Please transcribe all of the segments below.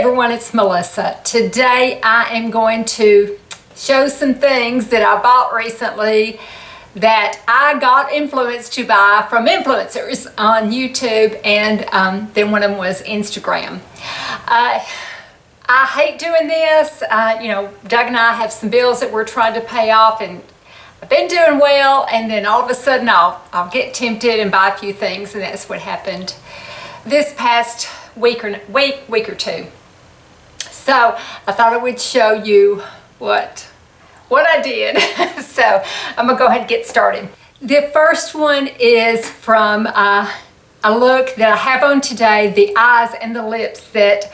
everyone, it's Melissa. Today I am going to show some things that I bought recently that I got influenced to buy from influencers on YouTube, and then one of them was Instagram. I hate doing this. Doug and I have some bills that we're trying to pay off, and I've been doing well, and then all of a sudden I'll get tempted and buy a few things, and that's what happened this past week or two. So I thought I would show you what I did. So I'm gonna go ahead and get started. The first one is from a look that I have on today, the eyes and the lips that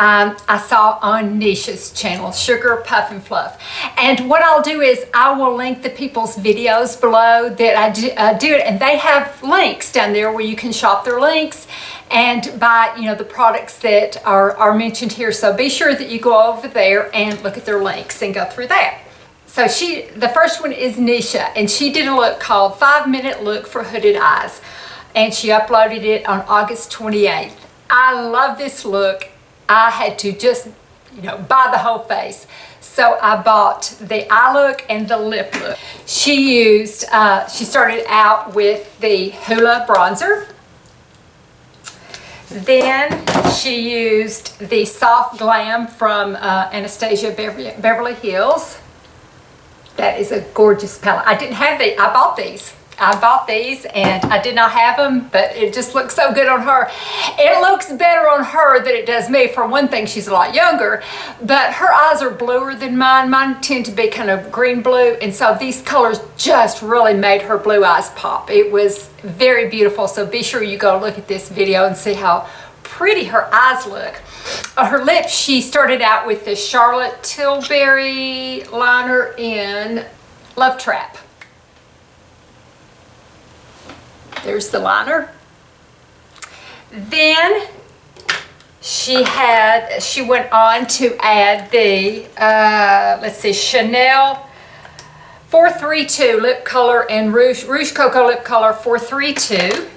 I saw on Nisha's channel, Sugar Puff and Fluff. And what I'll do is I will link the people's videos below that I do it, and they have links down there where you can shop their links and buy, the products that are mentioned here. So be sure that you go over there and look at their links and go through that. So the first one is Nisha, and she did a look called 5-Minute Look for Hooded Eyes, and she uploaded it on August 28th. I love this look. I had to just, buy the whole face. So I bought the eye look and the lip look. She started out with the Hoola bronzer. Then she used the Soft Glam from Anastasia Beverly Hills. That is a gorgeous palette. I didn't have these. I bought these and I did not have them, but it just looks so good on her. It looks better on her than it does me. For one thing, she's a lot younger, but her eyes are bluer than mine. Mine tend to be kind of green blue, and so these colors just really made her blue eyes pop. It was very beautiful, so be sure you go look at this video and see how pretty her eyes look. Her lips, she started out with the Charlotte Tilbury liner in Love Trap. There's the liner. Then she went on to add the, Chanel 432 lip color and Rouge Cocoa lip color 432.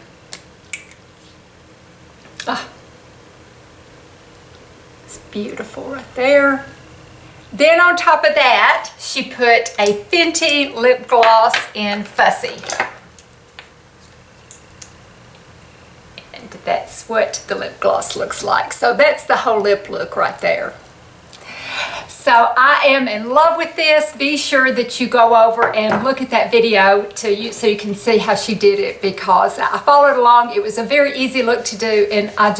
It's beautiful right there. Then on top of that, she put a Fenty lip gloss in Fussy. That's what the lip gloss looks like. So that's the whole lip look right there. So I am in love with this. Be sure that you go over and look at that video so you can see how she did it, because I followed along. It was a very easy look to do, and I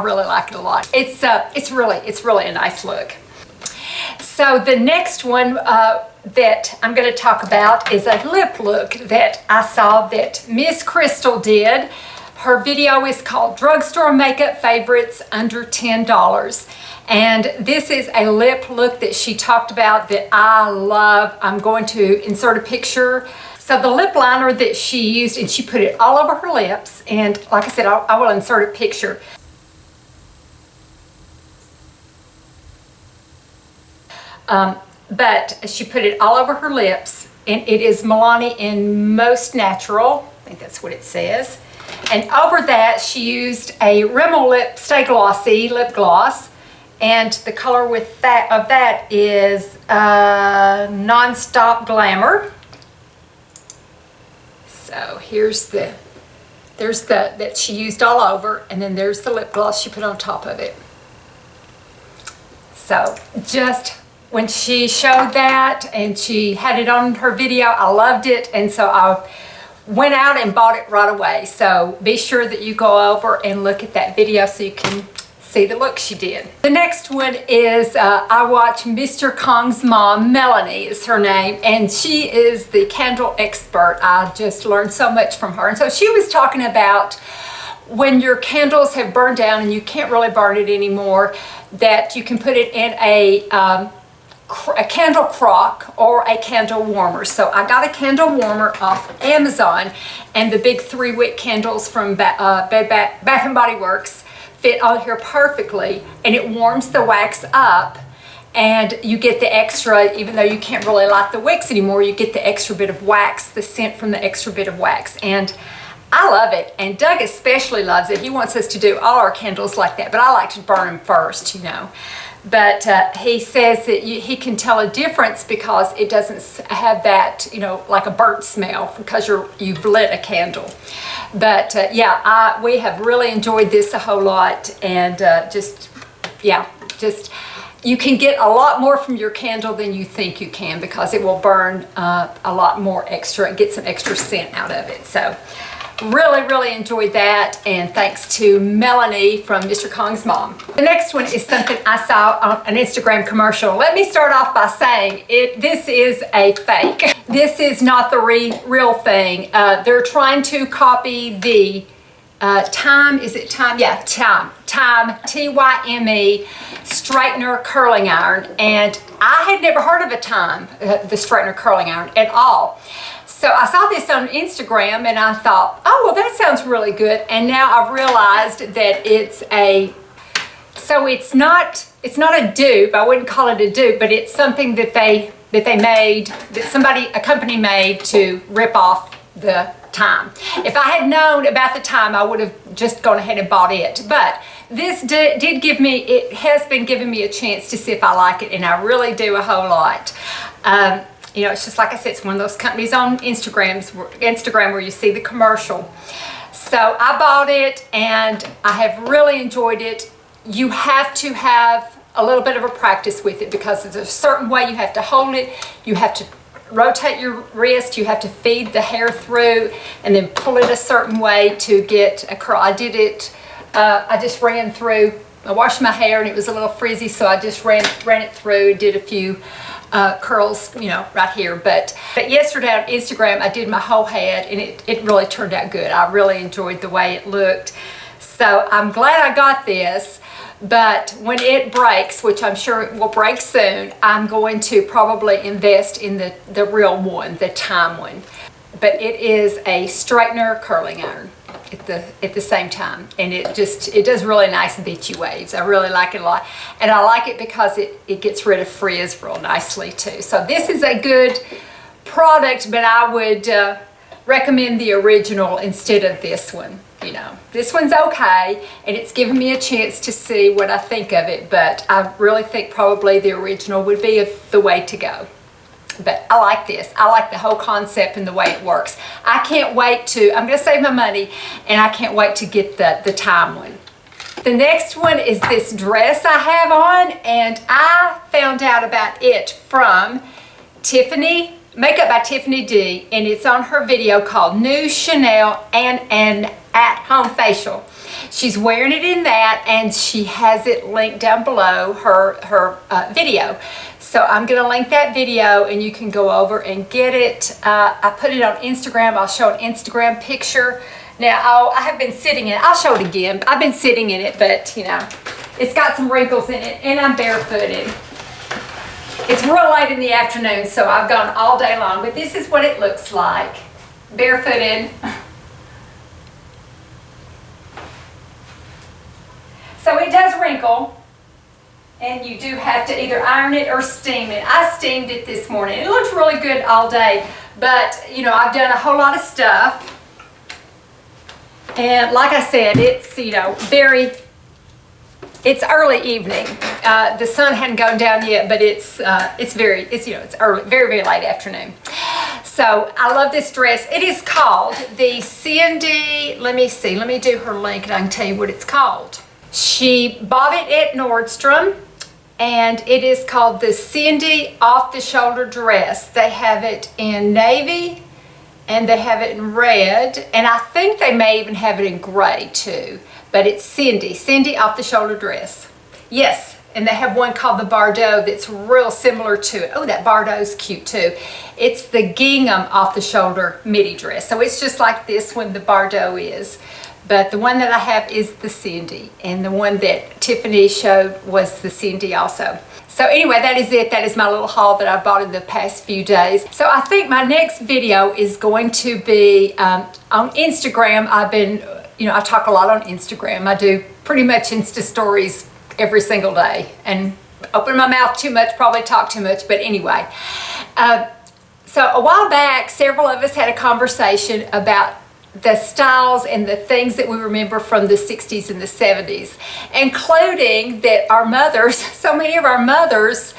really like it a lot. It's really a nice look. So the next one that I'm going to talk about is a lip look that I saw that Miss Crystal did. Her video is called Drugstore Makeup Favorites Under $10. And this is a lip look that she talked about that I love. I'm going to insert a picture. So the lip liner that she used, and she put it all over her lips. And like I said, I will insert a picture. But she put it all over her lips. And it is Milani in Most Natural. I think that's what it says. And over that, she used a Rimmel Lip Stay Glossy lip gloss, and the color of that is Non-Stop Glamour. So there's that she used all over, and then there's the lip gloss she put on top of it. So just when she showed that and she had it on her video, I loved it, and so I went out and bought it right away. So be sure that you go over and look at that video so you can see the look she did. The next one is I watch Mr. Kong's mom, Melanie is her name, and she is the candle expert. I just learned so much from her. And so she was talking about when your candles have burned down and you can't really burn it anymore, that you can put it in a candle crock or a candle warmer. So I got a candle warmer off Amazon, and the big 3-wick candles from Bath and Body Works fit on here perfectly, and it warms the wax up, and you get the extra, even though you can't really light the wicks anymore, you get the extra bit of wax, the scent from the extra bit of wax. And I love it, and Doug especially loves it. He wants us to do all our candles like that, but I like to burn them first, you know. But he says that he can tell a difference because it doesn't have that, you know, like a burnt smell because you've lit a candle. But yeah, we have really enjoyed this a whole lot, and just you can get a lot more from your candle than you think you can because it will burn a lot more extra and get some extra scent out of it. So really enjoyed that, and thanks to Melanie from Mr. Kong's mom. The next one is something I saw on an Instagram commercial. Let me start off by saying this is a fake. This is not the real thing. They're trying to copy the Time, is it Time? Yeah, Time, T-Y-M-E, straightener curling iron. And I had never heard of a Time, the straightener curling iron at all. So I saw this on Instagram and I thought, oh, well, that sounds really good. And now I've realized that it's not a dupe. I wouldn't call it a dupe, but it's something that they made, that a company made to rip off the Time. If I had known about the Time, I would have just gone ahead and bought it. But this it has been giving me a chance to see if I like it, and I really do a whole lot. You know, it's just like I said, it's one of those companies on Instagram where you see the commercial. So I bought it and I have really enjoyed it. You have to have a little bit of a practice with it because there's a certain way you have to hold it. You have to rotate your wrist, you have to feed the hair through and then pull it a certain way to get a curl. I did it, I just ran through, I washed my hair and it was a little frizzy, so I just ran it through and did a few curls, you know, right here. But yesterday on Instagram, I did my whole head and it really turned out good. I really enjoyed the way it looked. So I'm glad I got this. But when it breaks, which I'm sure it will break soon, I'm going to probably invest in the real one, the Time one. But it is a straightener curling iron at the same time. And it does really nice beachy waves. I really like it a lot. And I like it because it gets rid of frizz real nicely too. So this is a good product, but I would recommend the original instead of this one. You know, this one's okay, and it's given me a chance to see what I think of it, but I really think probably the original would be the way to go. But I like this. I like the whole concept and the way it works. I can't wait I'm going to save my money, and I can't wait to get the Time one. The next one is this dress I have on, and I found out about it from Tiffany, Makeup by Tiffany D, and it's on her video called New Chanel and an at-home facial. She's wearing it in that, and she has it linked down below her video. So I'm going to link that video and you can go over and get it. I put it on Instagram. I'll show an Instagram picture. Now I have been sitting in it. I'll show it again. I've been sitting in it, but you know, it's got some wrinkles in it, and I'm barefooted. It's real late in the afternoon, so I've gone all day long, but this is what it looks like, barefooted. So it does wrinkle, and you do have to either iron it or steam it. I steamed it this morning. It looked really good all day, but you know, I've done a whole lot of stuff. And like I said, it's, you know, it's early evening. The sun hadn't gone down yet, but it's early, very late afternoon. So I love this dress. It is called the Cindy, let me do her link and I can tell you what it's called. She bought it at Nordstrom, and it is called the Cindy Off the Shoulder Dress. They have it in navy and they have it in red, and I think they may even have it in gray too. But it's Cindy Off the Shoulder Dress. Yes, and they have one called the Bordeaux that's real similar to it. Oh, that Bordeaux's cute too. It's the gingham off the shoulder midi dress. So it's just like this one, the Bordeaux is. But the one that I have is the Cindy, and the one that Tiffany showed was the Cindy also. So anyway, that is it. That is my little haul that I bought in the past few days. So I think my next video is going to be on Instagram. I talk a lot on Instagram. I do pretty much Insta stories every single day, and open my mouth too much, probably talk too much, but anyway. So a while back, several of us had a conversation about the styles and the things that we remember from the 60s and the 70s, including that our mothers, so many of our mothers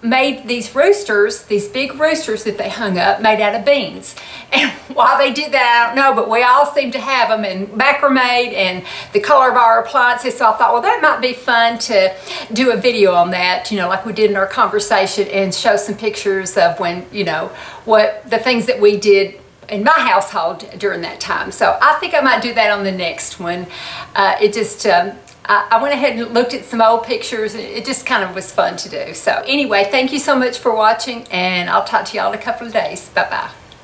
made these roosters, these big roosters that they hung up made out of beans. And why they did that, I don't know, but we all seem to have them in macrame and the color of our appliances. So I thought, well, that might be fun to do a video on that, you know, like we did in our conversation, and show some pictures of when, you know, what the things that we did in my household during that time. So I think I might do that on the next one. I went ahead and looked at some old pictures. It just kind of was fun to do. So anyway, thank you so much for watching, and I'll talk to y'all in a couple of days. Bye-bye.